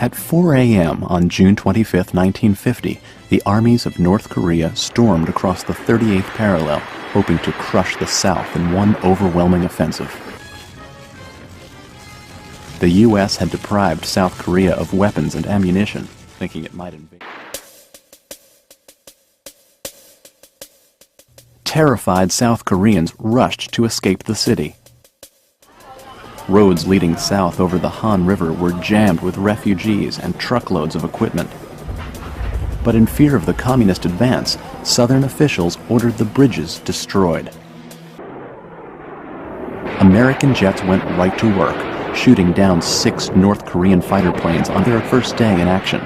At 4 a.m. on June 25, 1950, the armies of North Korea stormed across the 38th parallel, hoping to crush the South in one overwhelming offensive. The U.S. had deprived South Korea of weapons and ammunition, thinking it might invade. Terrified South Koreans rushed to escape the city. Roads leading south over the Han River were jammed with refugees and truckloads of equipment. But in fear of the communist advance, Southern officials ordered the bridges destroyed. American jets went right to work, shooting down 6 North Korean fighter planes on their first day in action.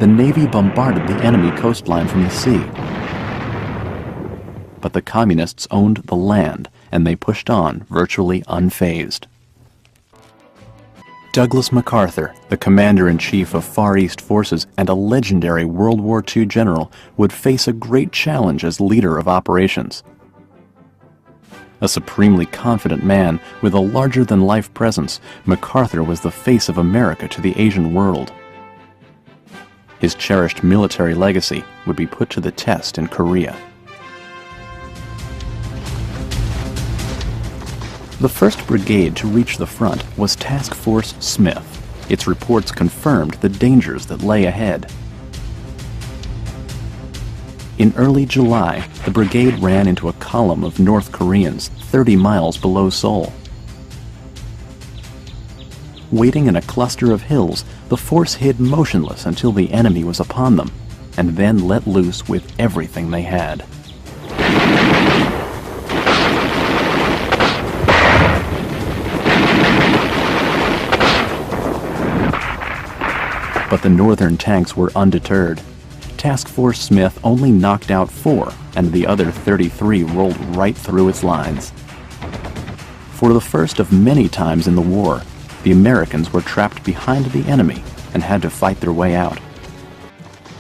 The Navy bombarded the enemy coastline from the sea. But the communists owned the land, and they pushed on virtually unfazed. Douglas MacArthur, the commander-in-chief of Far East forces and a legendary World War II general, would face a great challenge as leader of operations. A supremely confident man with a larger-than-life presence, MacArthur was the face of America to the Asian world. His cherished military legacy would be put to the test in Korea. The 1st Brigade to reach the front was Task Force Smith. Its reports confirmed the dangers that lay ahead. In early July, the brigade ran into a column of North Koreans 30 miles below Seoul. Waiting in a cluster of hills, the force hid motionless until the enemy was upon them, and then let loose with everything they had. But the northern tanks were undeterred. Task Force Smith only knocked out 4, and the other 33 rolled right through its lines. For the first of many times in the war, the Americans were trapped behind the enemy and had to fight their way out.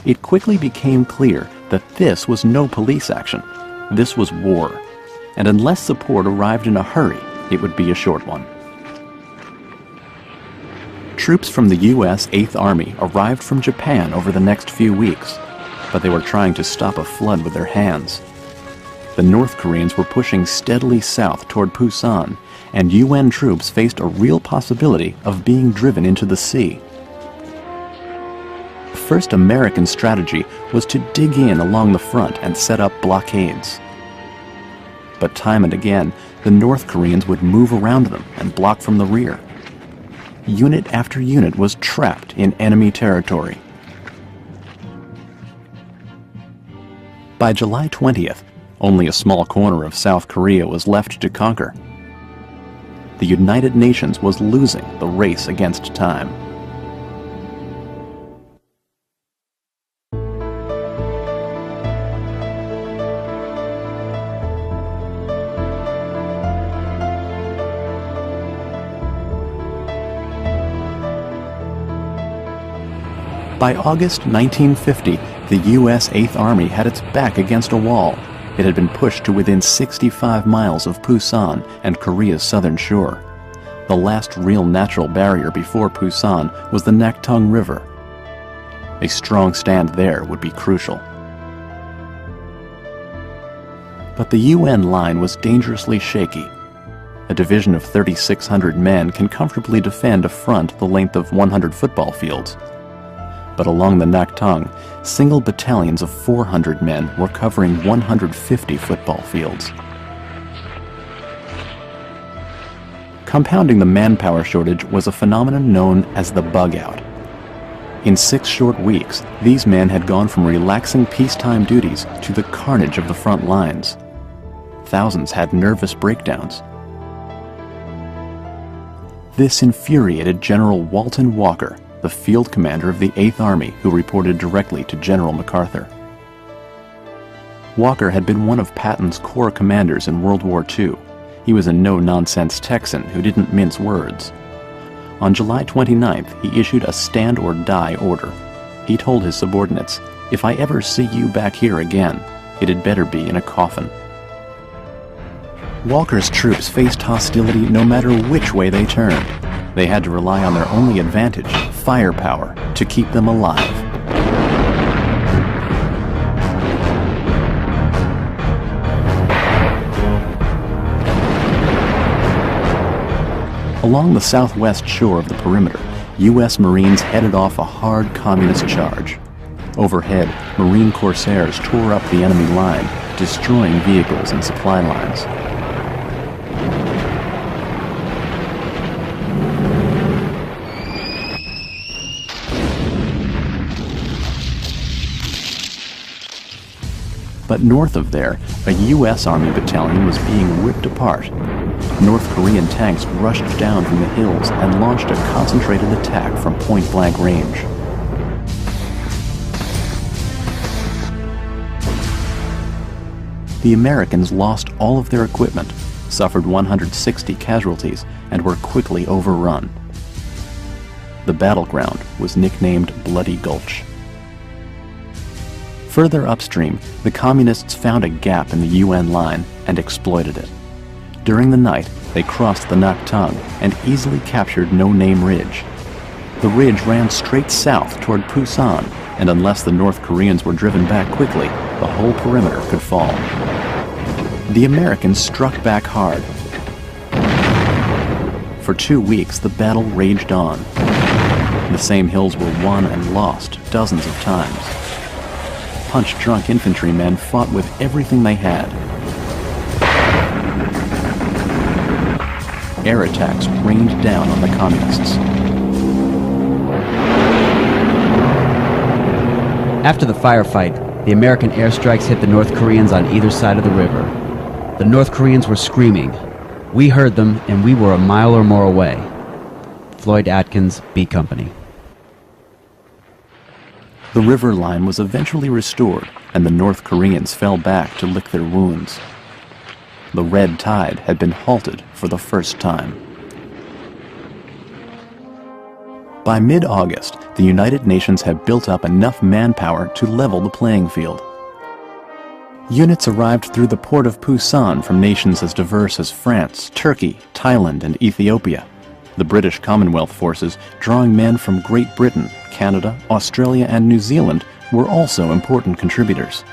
It quickly became clear that this was no police action. This was war, and unless support arrived in a hurry, it would be a short one. Troops from the U.S. 8th Army arrived from Japan over the next few weeks, but they were trying to stop a flood with their hands. The North Koreans were pushing steadily south toward Busan, and UN troops faced a real possibility of being driven into the sea. The first American strategy was to dig in along the front and set up blockades. But time and again, the North Koreans would move around them and block from the rear. Unit after unit was trapped in enemy territory. By July 20th, only a small corner of South Korea was left to conquer. The United Nations was losing the race against time. By August 1950, the U.S. 8th Army had its back against a wall. It had been pushed to within 65 miles of Busan and Korea's southern shore. The last real natural barrier before Busan was the Naktung River. A strong stand there would be crucial. But the UN line was dangerously shaky. A division of 3,600 men can comfortably defend a front the length of 100 football fields. But along the Naktung, single battalions of 400 men were covering 150 football fields. Compounding the manpower shortage was a phenomenon known as the bug-out. In 6 short weeks, these men had gone from relaxing peacetime duties to the carnage of the front lines. Thousands had nervous breakdowns. This infuriated General Walton Walker, the field commander of the 8th Army, who reported directly to General MacArthur. Walker had been one of Patton's corps commanders in World War II. He was a no-nonsense Texan who didn't mince words. On July 29th, he issued a stand-or-die order. He told his subordinates, "If I ever see you back here again, it had better be in a coffin." Walker's troops faced hostility no matter which way they turned. They had to rely on their only advantage, firepower, to keep them alive. Along the southwest shore of the perimeter, U.S. Marines headed off a hard communist charge. Overhead, Marine corsairs tore up the enemy line, destroying vehicles and supply lines. But north of there, a U.S. Army battalion was being ripped apart. North Korean tanks rushed down from the hills and launched a concentrated attack from point-blank range. The Americans lost all of their equipment, suffered 160 casualties, and were quickly overrun. The battleground was nicknamed Bloody Gulch. Further upstream, the Communists found a gap in the UN line and exploited it. During the night, they crossed the Naktung and easily captured No Name Ridge. The ridge ran straight south toward Pusan, and unless the North Koreans were driven back quickly, the whole perimeter could fall. The Americans struck back hard. For 2 weeks, the battle raged on. The same hills were won and lost dozens of times. Punch-drunk infantrymen fought with everything they had. Air attacks rained down on the Communists. After the firefight, the American airstrikes hit the North Koreans on either side of the river. The North Koreans were screaming. We heard them, and we were a mile or more away. Floyd Atkins, B Company. The river line was eventually restored, and the North Koreans fell back to lick their wounds. The red tide had been halted for the first time. By mid-August, the United Nations had built up enough manpower to level the playing field. Units arrived through the port of Pusan from nations as diverse as France, Turkey, Thailand, and Ethiopia. The British Commonwealth forces, drawing men from Great Britain, Canada, Australia, and New Zealand, were also important contributors.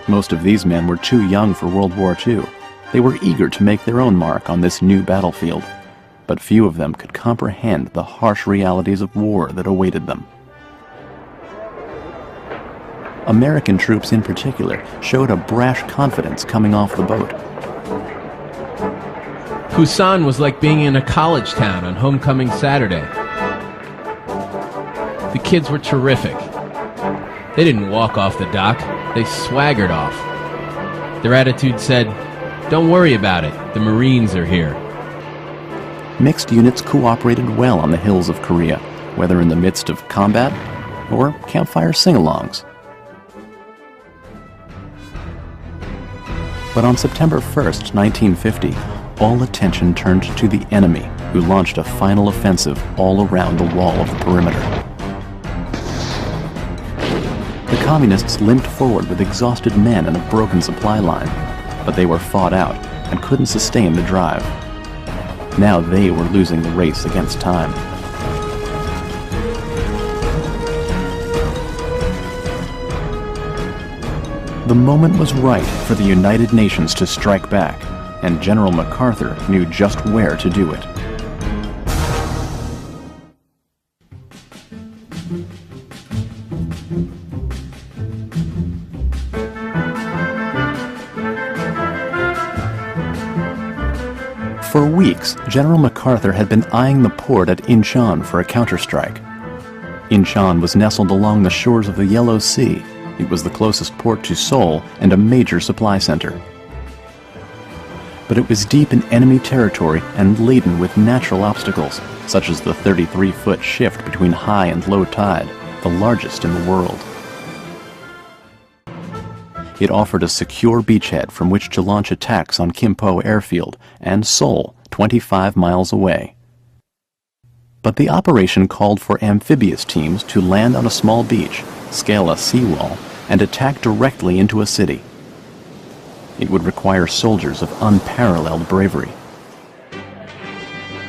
Most of these men were too young for World War II. They were eager to make their own mark on this new battlefield, but few of them could comprehend the harsh realities of war that awaited them. American troops in particular showed a brash confidence coming off the boat. Pusan was like being in a college town on homecoming Saturday. The kids were terrific. They didn't walk off the dock, they swaggered off. Their attitude said, "Don't worry about it, the Marines are here." Mixed units cooperated well on the hills of Korea, whether in the midst of combat or campfire sing-alongs. But on September 1st, 1950, all attention turned to the enemy, who launched a final offensive all around the wall of the perimeter. The Communists limped forward with exhausted men and a broken supply line, but they were fought out and couldn't sustain the drive. Now they were losing the race against time. The moment was right for the United Nations to strike back, and General MacArthur knew just where to do it. For weeks, General MacArthur had been eyeing the port at Incheon for a counterstrike. Incheon was nestled along the shores of the Yellow Sea. It was the closest port to Seoul and a major supply center. But it was deep in enemy territory and laden with natural obstacles, such as the 33-foot shift between high and low tide, the largest in the world. It offered a secure beachhead from which to launch attacks on Kimpo Airfield and Seoul, 25 miles away. But the operation called for amphibious teams to land on a small beach, scale a seawall, and attack directly into a city. It would require soldiers of unparalleled bravery.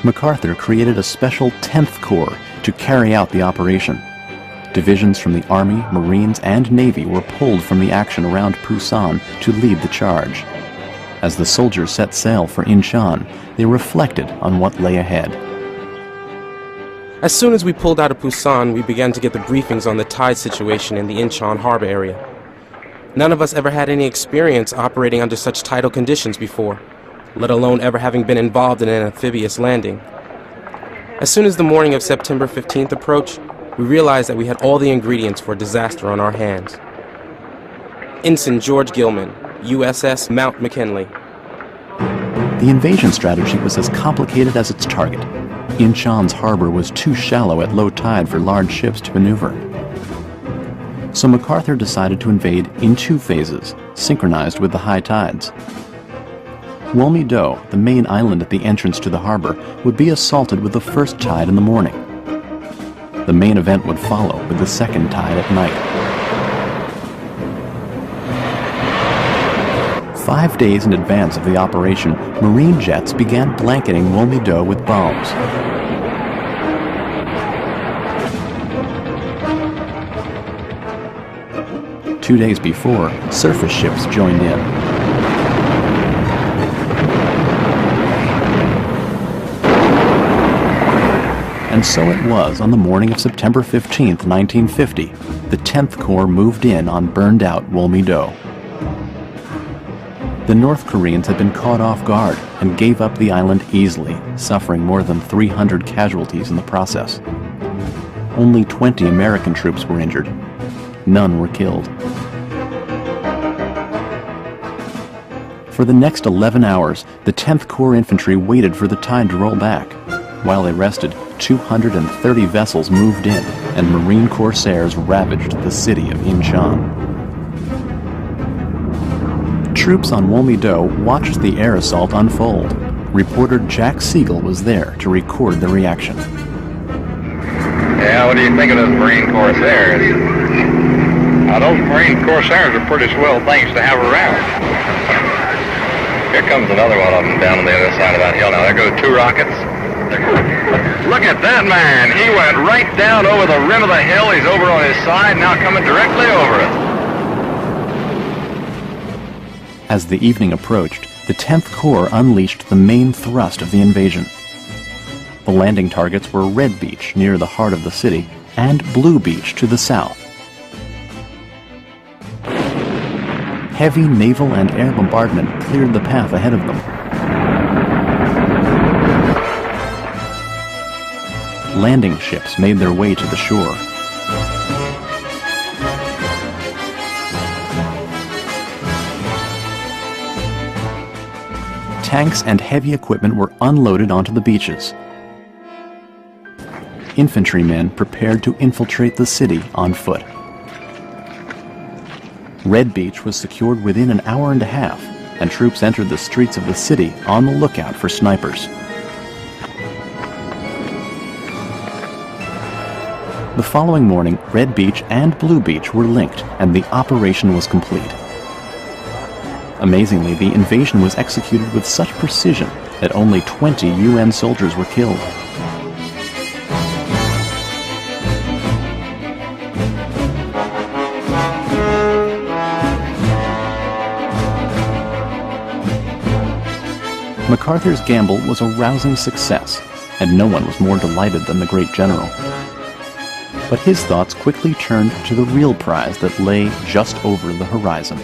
MacArthur created a special 10th Corps to carry out the operation. Divisions from the Army, Marines, and Navy were pulled from the action around Pusan to lead the charge. As the soldiers set sail for Incheon, they reflected on what lay ahead. As soon as we pulled out of Pusan, we began to get the briefings on the tide situation in the Incheon harbor area. None of us ever had any experience operating under such tidal conditions before, let alone ever having been involved in an amphibious landing. As soon as the morning of September 15th approached, we realized that we had all the ingredients for disaster on our hands. Ensign George Gilman, USS Mount McKinley. The invasion strategy was as complicated as its target. Incheon's harbor was too shallow at low tide for large ships to maneuver. So MacArthur decided to invade in 2 phases, synchronized with the high tides. Wolmi-do, the main island at the entrance to the harbor, would be assaulted with the first tide in the morning. The main event would follow with the second tide at night. 5 days in advance of the operation, Marine jets began blanketing Wolmi-do with bombs. Two days before, surface ships joined in. And so it was on the morning of September 15th, 1950, the 10th Corps moved in on burned-out Wolmi-do. The North Koreans had been caught off guard and gave up the island easily, suffering more than 300 casualties in the process. Only 20 American troops were injured. None were killed. For the next 11 hours, the 10th Corps infantry waited for the tide to roll back. While they rested, 230 vessels moved in, and Marine corsairs ravaged the city of Incheon. Troops on Wolmi-do watched the air assault unfold. Reporter Jack Siegel was there to record the reaction. Yeah, what do you think of those Marine corsairs? Those Marine corsairs are pretty swell things to have around. Here comes another one of them down on the other side of that hill. Now, there go 2 rockets. Look at that man. He went right down over the rim of the hill. He's over on his side, now coming directly over it. As the evening approached, the 10th Corps unleashed the main thrust of the invasion. The landing targets were Red Beach near the heart of the city and Blue Beach to the south. Heavy naval and air bombardment cleared the path ahead of them. Landing ships made their way to the shore. Tanks and heavy equipment were unloaded onto the beaches. Infantrymen prepared to infiltrate the city on foot. Red Beach was secured within an hour and a half, and troops entered the streets of the city on the lookout for snipers. The following morning, Red Beach and Blue Beach were linked, and the operation was complete. Amazingly, the invasion was executed with such precision that only 20 UN soldiers were killed. MacArthur's gamble was a rousing success, and no one was more delighted than the great general. But his thoughts quickly turned to the real prize that lay just over the horizon.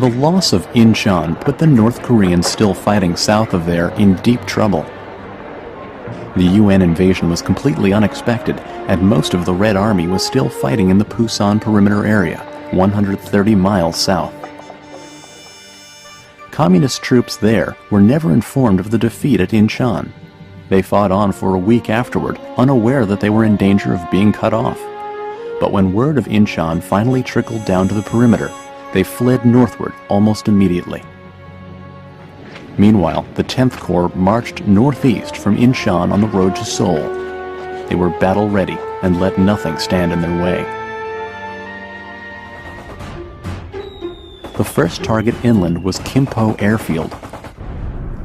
The loss of Incheon put the North Koreans still fighting south of there in deep trouble. The UN invasion was completely unexpected, and most of the Red Army was still fighting in the Pusan perimeter area, 130 miles south. Communist troops there were never informed of the defeat at Incheon. They fought on for a week afterward, unaware that they were in danger of being cut off. But when word of Incheon finally trickled down to the perimeter, they fled northward almost immediately. Meanwhile, the 10th Corps marched northeast from Incheon on the road to Seoul. They were battle-ready and let nothing stand in their way. The first target inland was Kimpo Airfield.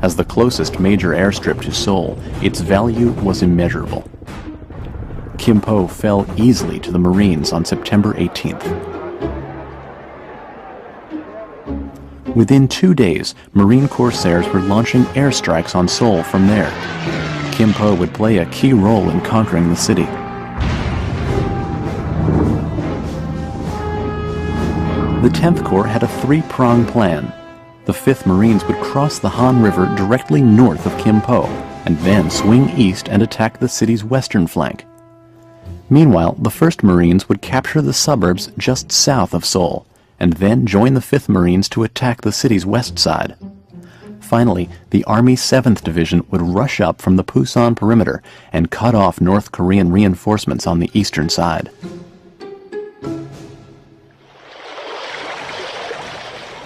As the closest major airstrip to Seoul, its value was immeasurable. Kimpo fell easily to the Marines on September 18th. Within 2 days, Marine Corsairs were launching airstrikes on Seoul from there. Kimpo would play a key role in conquering the city. The 10th Corps had a three-pronged plan. The 5th Marines would cross the Han River directly north of Kimpo, and then swing east and attack the city's western flank. Meanwhile, the 1st Marines would capture the suburbs just south of Seoul, and then join the 5th Marines to attack the city's west side. Finally, the Army 7th Division would rush up from the Pusan perimeter and cut off North Korean reinforcements on the eastern side.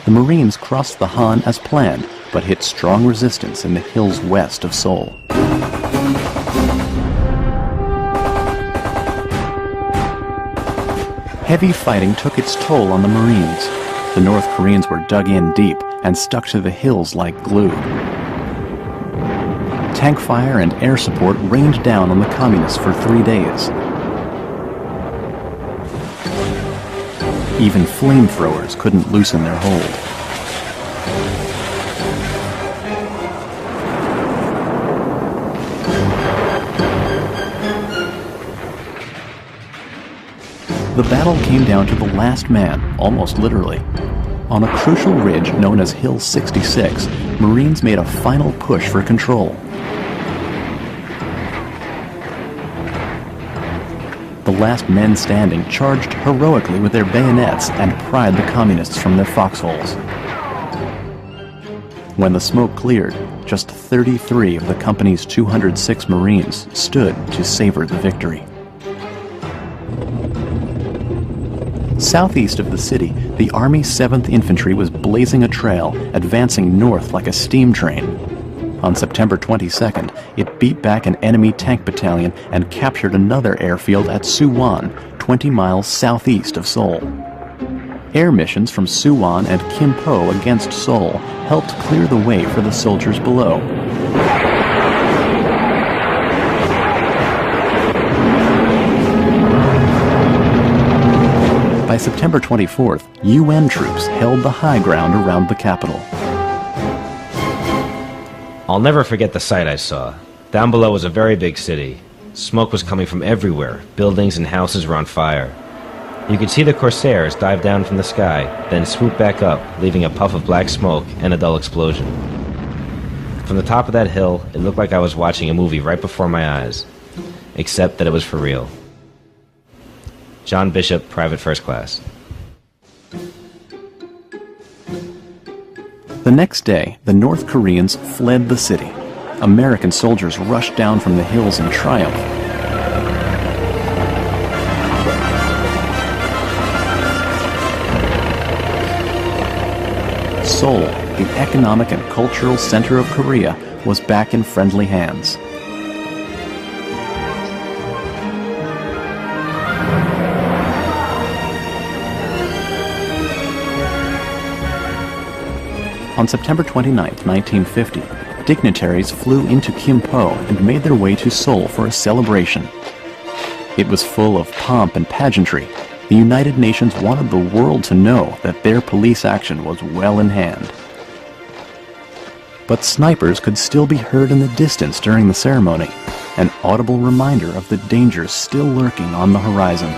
The Marines crossed the Han as planned, but hit strong resistance in the hills west of Seoul. Heavy fighting took its toll on the Marines. The North Koreans were dug in deep and stuck to the hills like glue. Tank fire and air support rained down on the Communists for 3 days. Even flamethrowers couldn't loosen their hold. The battle came down to the last man, almost literally. On a crucial ridge known as Hill 66, Marines made a final push for control. The last men standing charged heroically with their bayonets and pried the Communists from their foxholes. When the smoke cleared, just 33 of the company's 206 Marines stood to savor the victory. Southeast of the city, the Army 7th Infantry was blazing a trail, advancing north like a steam train. On September 22nd, it beat back an enemy tank battalion and captured another airfield at Suwon, 20 miles southeast of Seoul. Air missions from Suwon and Kimpo against Seoul helped clear the way for the soldiers below. By September 24th, UN troops held the high ground around the capital. I'll never forget the sight I saw. Down below was a very big city. Smoke was coming from everywhere. Buildings and houses were on fire. You could see the Corsairs dive down from the sky, then swoop back up, leaving a puff of black smoke and a dull explosion. From the top of that hill, it looked like I was watching a movie right before my eyes. Except that it was for real. John Bishop, Private First Class. The next day, the North Koreans fled the city. American soldiers rushed down from the hills in triumph. Seoul, the economic and cultural center of Korea, was back in friendly hands. On September 29, 1950, dignitaries flew into Kimpo and made their way to Seoul for a celebration. It was full of pomp and pageantry. The United Nations wanted the world to know that their police action was well in hand. But snipers could still be heard in the distance during the ceremony, an audible reminder of the dangers still lurking on the horizon.